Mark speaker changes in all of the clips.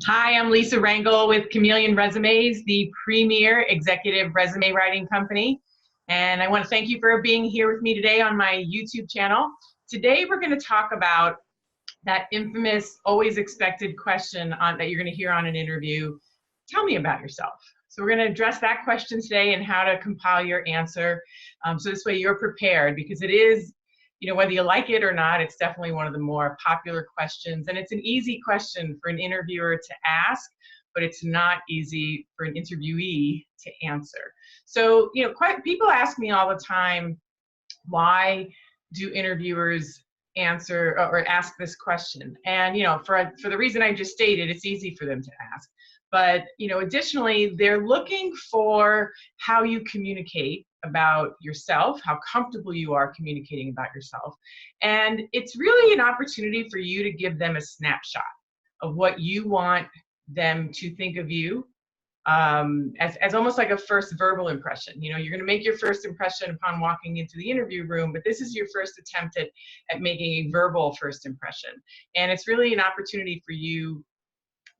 Speaker 1: Hi, I'm Lisa Rangel with Chameleon Resumes, the premier executive resume writing company. And I want to thank you for being here with me today on my YouTube channel. Today, we're going to talk about that infamous, always expected question that you're going to hear on an interview. Tell me about yourself. So we're going to address that question today and how to compile your answer. So this way you're prepared, because it is, whether you like it or not, it's definitely one of the more popular questions. And it's an easy question for an interviewer to ask, but it's not easy for an interviewee to answer. So, people ask me all the time, why do interviewers answer or ask this question? And for the reason I just stated, it's easy for them to ask. But additionally, they're looking for how you communicate about yourself, how comfortable you are communicating about yourself. And it's really an opportunity for you to give them a snapshot of what you want them to think of you, as almost like a first verbal impression. You're going to make your first impression upon walking into the interview room, but this is your first attempt at making a verbal first impression. And it's really an opportunity for you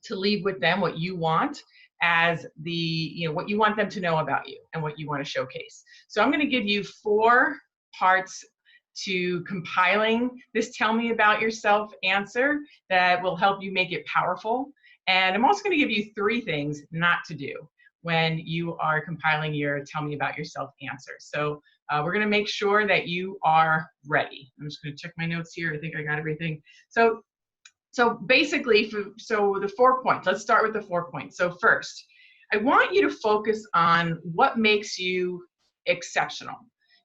Speaker 1: to leave with them what you want as what you want them to know about you and what you want to showcase. So I'm going to give you 4 parts to compiling this tell me about yourself answer that will help you make it powerful. And I'm also going to give you 3 things not to do when you are compiling your tell me about yourself answer. So we're going to make sure that you are ready. I'm just going to check my notes here. I think I got everything. So basically, the 4 points, let's start with the 4 points. So first, I want you to focus on what makes you exceptional.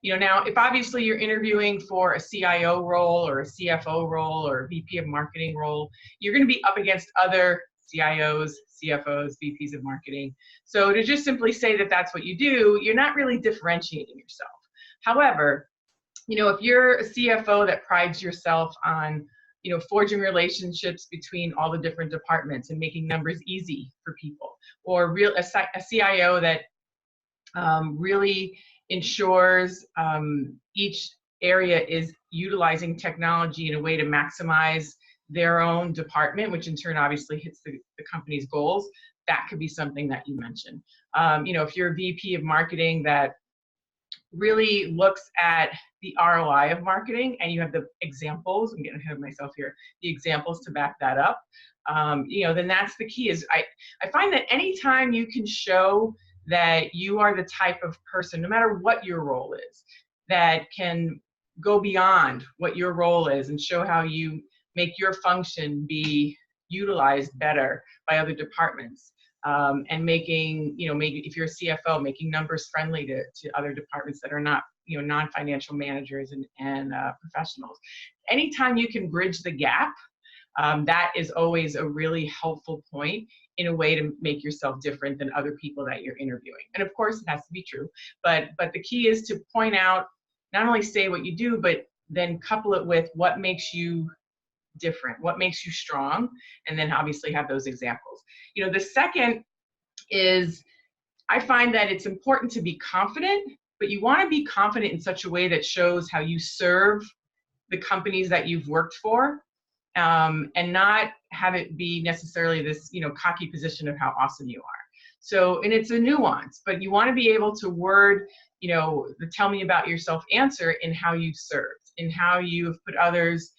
Speaker 1: Now, if obviously you're interviewing for a CIO role or a CFO role or a VP of marketing role, you're going to be up against other CIOs, CFOs, VPs of marketing. So to just simply say that that's what you do, you're not really differentiating yourself. However, if you're a CFO that prides yourself on forging relationships between all the different departments and making numbers easy for people, or a CIO that really ensures each area is utilizing technology in a way to maximize their own department, which in turn obviously hits the company's goals, that could be something that you mention. If you're a VP of marketing that really looks at the ROI of marketing and you have the examples, I'm getting ahead of myself here, the examples to back that up, then that's the key. Is I find that anytime you can show that you are the type of person, no matter what your role is, that can go beyond what your role is and show how you make your function be utilized better by other departments. And making, maybe if you're a CFO, making numbers friendly to other departments that are not, non-financial managers and professionals. Anytime you can bridge the gap, that is always a really helpful point in a way to make yourself different than other people that you're interviewing. And of course, it has to be true, but the key is to point out, not only say what you do, but then couple it with what makes you different, what makes you strong, and then obviously have those examples. The second is, I find that it's important to be confident, but you want to be confident in such a way that shows how you serve the companies that you've worked for, and not have it be necessarily this, cocky position of how awesome you are. So, and it's a nuance, but you want to be able to word, the tell me about yourself answer in how you've served, in how you've put others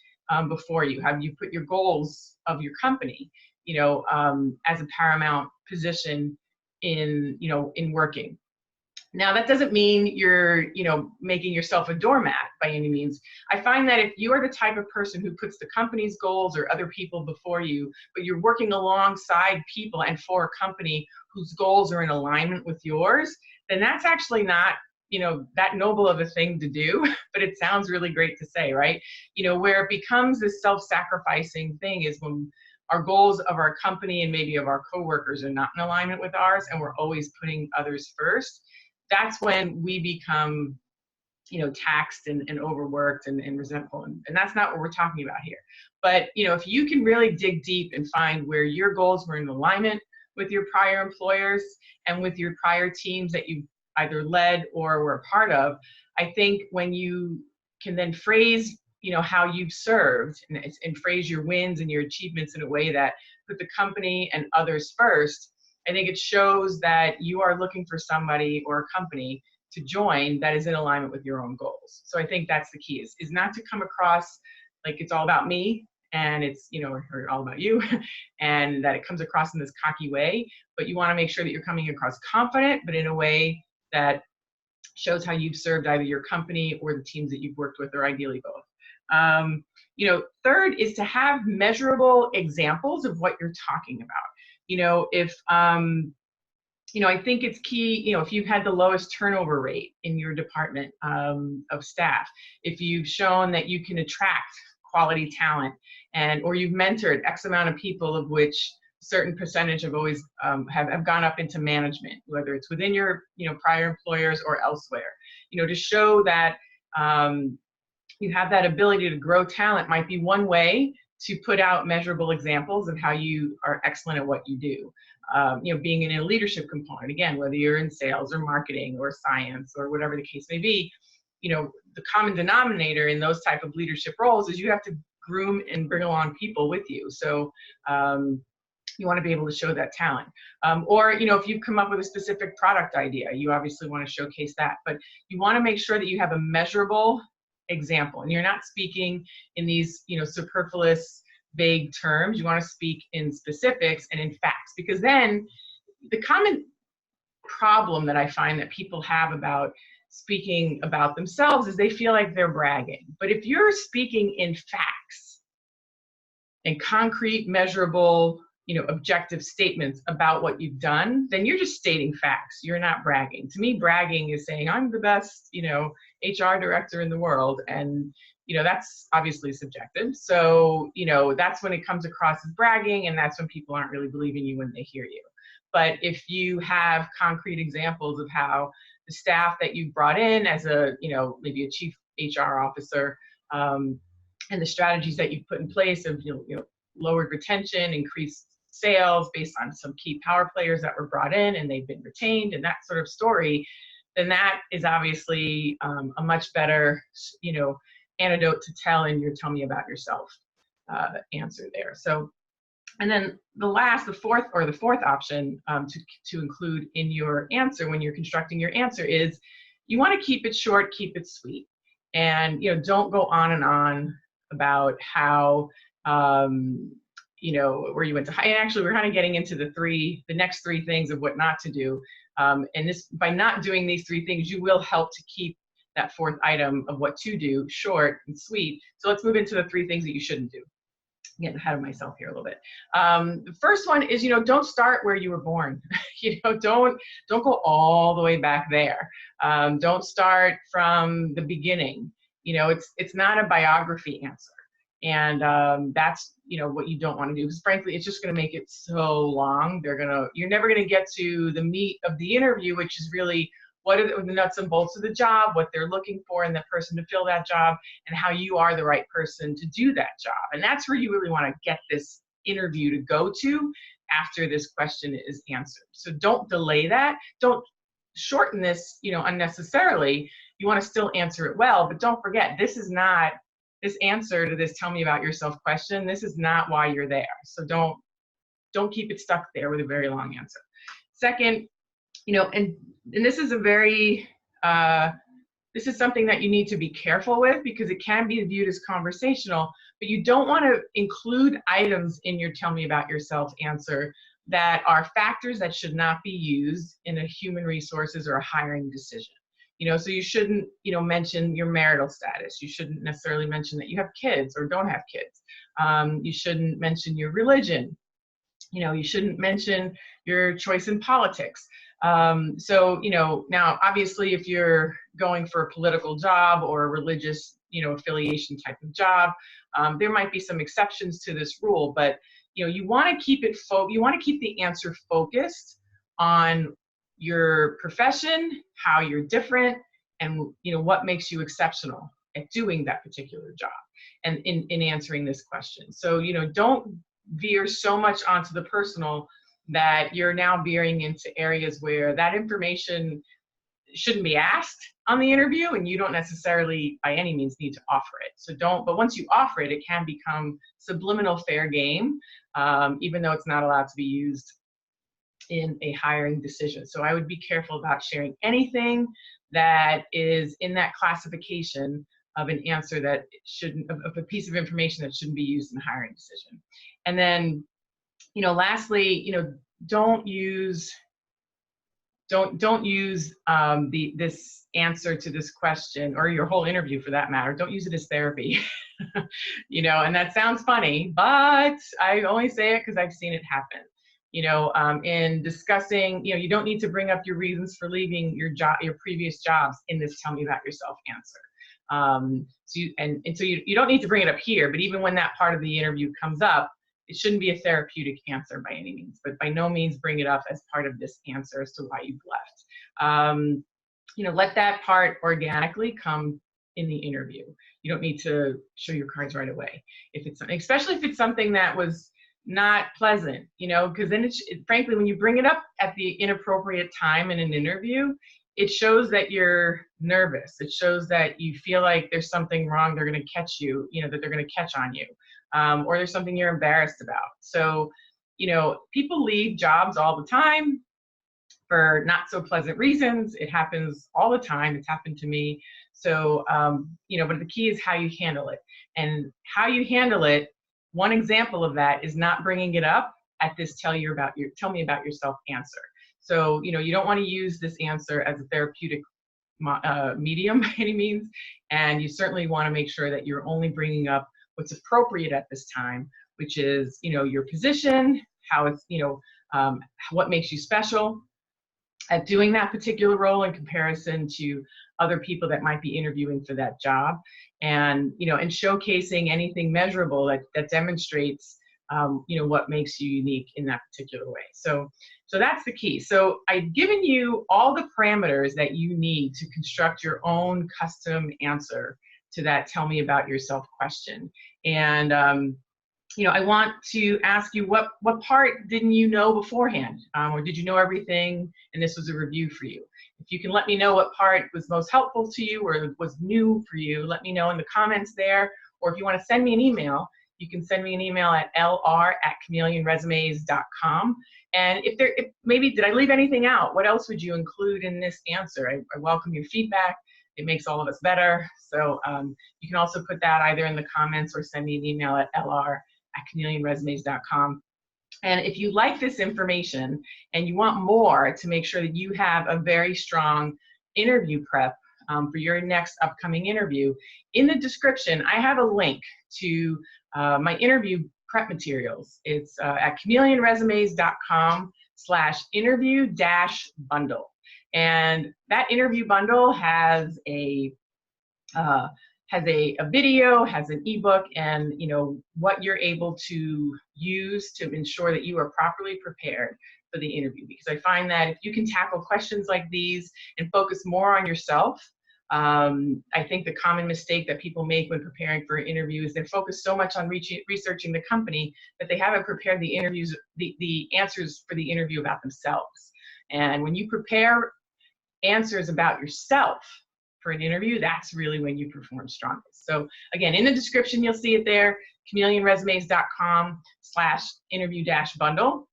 Speaker 1: before you, how you put your goals of your company, as a paramount position in working. Now, that doesn't mean you're, making yourself a doormat by any means. I find that if you are the type of person who puts the company's goals or other people before you, but you're working alongside people and for a company whose goals are in alignment with yours, then that's actually not, that noble of a thing to do, but it sounds really great to say, right? Where it becomes this self-sacrificing thing is when our goals of our company and maybe of our coworkers are not in alignment with ours, and we're always putting others first. That's when we become, taxed and overworked and resentful. And that's not what we're talking about here. But, if you can really dig deep and find where your goals were in alignment with your prior employers and with your prior teams that you either led or were a part of, I think when you can then phrase, how you've served and phrase your wins and your achievements in a way that put the company and others first, I think it shows that you are looking for somebody or a company to join that is in alignment with your own goals. So I think that's the key, is not to come across like it's all about me and it's, you know, or all about you, and that it comes across in this cocky way, but you want to make sure that you're coming across confident, but in a way that shows how you've served either your company or the teams that you've worked with, or ideally both. You know, third is to have measurable examples of what you're talking about. You know, if, you know, I think it's key, you know, if you've had the lowest turnover rate in your department of staff, if you've shown that you can attract quality talent, and or you've mentored X amount of people, of which a certain percentage have always have gone up into management, whether it's within your, you know, prior employers or elsewhere, you know, to show that you have that ability to grow talent might be one way to put out measurable examples of how you are excellent at what you do. You know, being in a leadership component, again, whether you're in sales or marketing or science or whatever the case may be, you know, the common denominator in those type of leadership roles is you have to groom and bring along people with you. So you want to be able to show that talent. Or, you know, if you've come up with a specific product idea, you obviously want to showcase that, but you want to make sure that you have a measurable example, and you're not speaking in these, you know, superfluous, vague terms. You want to speak in specifics and in facts, because then the common problem that I find that people have about speaking about themselves is they feel like they're bragging. But if you're speaking in facts and concrete, measurable, you know, objective statements about what you've done, then you're just stating facts. You're not bragging. To me, bragging is saying I'm the best, you know, HR director in the world, and you know, that's obviously subjective. So, you know, that's when it comes across as bragging, and that's when people aren't really believing you when they hear you. But if you have concrete examples of how the staff that you brought in as a, you know, maybe a chief HR officer, and the strategies that you've put in place of, you know, lowered retention, increased sales based on some key power players that were brought in and they've been retained, and that sort of story, then that is obviously a much better, you know, antidote to tell in your tell me about yourself answer there. So, and then the fourth option to include in your answer when you're constructing your answer is you want to keep it short, keep it sweet, and you know, don't go on and on about how you know, where you went to high. And actually, we're kind of getting into the next three things of what not to do. And this, by not doing these three things, you will help to keep that fourth item of what to do short and sweet. So let's move into the three things that you shouldn't do. I'm getting ahead of myself here a little bit. The first one is, you know, don't start where you were born. You know, don't go all the way back there. Don't start from the beginning. You know, it's not a biography answer. And that's, you know, what you don't want to do, because frankly, it's just going to make it so long. You're never going to get to the meat of the interview, which is really what are the nuts and bolts of the job, what they're looking for in the person to fill that job, and how you are the right person to do that job. And that's where you really want to get this interview to go to after this question is answered. So don't delay that. Don't shorten this, you know, unnecessarily. You want to still answer it well, but don't forget, this answer to this tell me about yourself question, this is not why you're there. So don't keep it stuck there with a very long answer. Second, you know, and this is this is something that you need to be careful with, because it can be viewed as conversational, but you don't want to include items in your tell me about yourself answer that are factors that should not be used in a human resources or a hiring decision. You know, so you shouldn't, you know, mention your marital status. You shouldn't necessarily mention that you have kids or don't have kids. You shouldn't mention your religion. You know, you shouldn't mention your choice in politics. So, you know, now obviously if you're going for a political job or a religious, you know, affiliation type of job, there might be some exceptions to this rule, but, you know, you want to keep it you want to keep the answer focused on your profession, how you're different, and you know, what makes you exceptional at doing that particular job and in answering this question. So, you know, don't veer so much onto the personal that you're now veering into areas where that information shouldn't be asked on the interview, and you don't necessarily by any means need to offer it. So but once you offer it, it can become subliminal fair game, even though it's not allowed to be used in a hiring decision. So I would be careful about sharing anything that is in that classification of an answer that shouldn't, of a piece of information that shouldn't be used in a hiring decision. And then, lastly, don't use this answer to this question, or your whole interview for that matter. Don't use it as therapy. And that sounds funny, but I only say it because I've seen it happen. In discussing, you don't need to bring up your reasons for leaving your previous jobs in this tell me about yourself answer. So you don't need to bring it up here, but even when that part of the interview comes up, it shouldn't be a therapeutic answer by any means, but by no means bring it up as part of this answer as to why you've left. Let that part organically come in the interview. You don't need to show your cards right away. Especially if it's something that was not pleasant, because then frankly, when you bring it up at the inappropriate time in an interview, it shows that you're nervous. It shows that you feel like there's something wrong. They're going to catch you, that they're going to catch on you, or there's something you're embarrassed about. So, people leave jobs all the time for not so pleasant reasons. It happens all the time. It's happened to me. So, but the key is how you handle it, and how you handle it. One example of that is not bringing it up at this tell me about yourself answer. So, you don't want to use this answer as a therapeutic medium by any means. And you certainly want to make sure that you're only bringing up what's appropriate at this time, which is, your position, how it's, what makes you special at doing that particular role in comparison to other people that might be interviewing for that job, and and showcasing anything measurable that demonstrates what makes you unique in that particular way. So that's the key. So I've given you all the parameters that you need to construct your own custom answer to that tell me about yourself question. And I want to ask you, what part didn't you know beforehand, or did you know everything and this was a review for you? If you can let me know what part was most helpful to you or was new for you, let me know in the comments there. Or if you want to send me an email, you can send me an email at lr@chameleonresumes.com. And if maybe did I leave anything out? What else would you include in this answer? I welcome your feedback. It makes all of us better. So you can also put that either in the comments or send me an email at lr@chameleonresumes.com. And if you like this information and you want more to make sure that you have a very strong interview prep for your next upcoming interview, in the description, I have a link to my interview prep materials. It's at chameleonresumes.com/interview-bundle. And that interview bundle has a video, has an ebook, and what you're able to use to ensure that you are properly prepared for the interview. Because I find that if you can tackle questions like these and focus more on yourself, I think the common mistake that people make when preparing for an interview is they're focused so much on researching the company that they haven't prepared the answers for the interview about themselves. And when you prepare answers about yourself for an interview, that's really when you perform strongest. So again, in the description, you'll see it there, chameleonresumes.com/interview-bundle.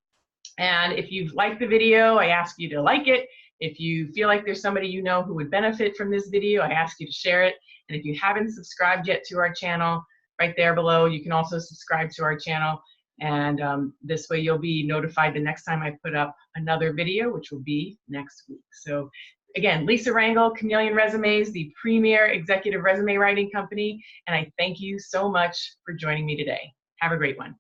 Speaker 1: And if you've liked the video, I ask you to like it. If you feel like there's somebody you know who would benefit from this video, I ask you to share it. And if you haven't subscribed yet to our channel, right there below, you can also subscribe to our channel. And this way you'll be notified the next time I put up another video, which will be next week. So again, Lisa Rangel, Chameleon Resumes, the premier executive resume writing company. And I thank you so much for joining me today. Have a great one.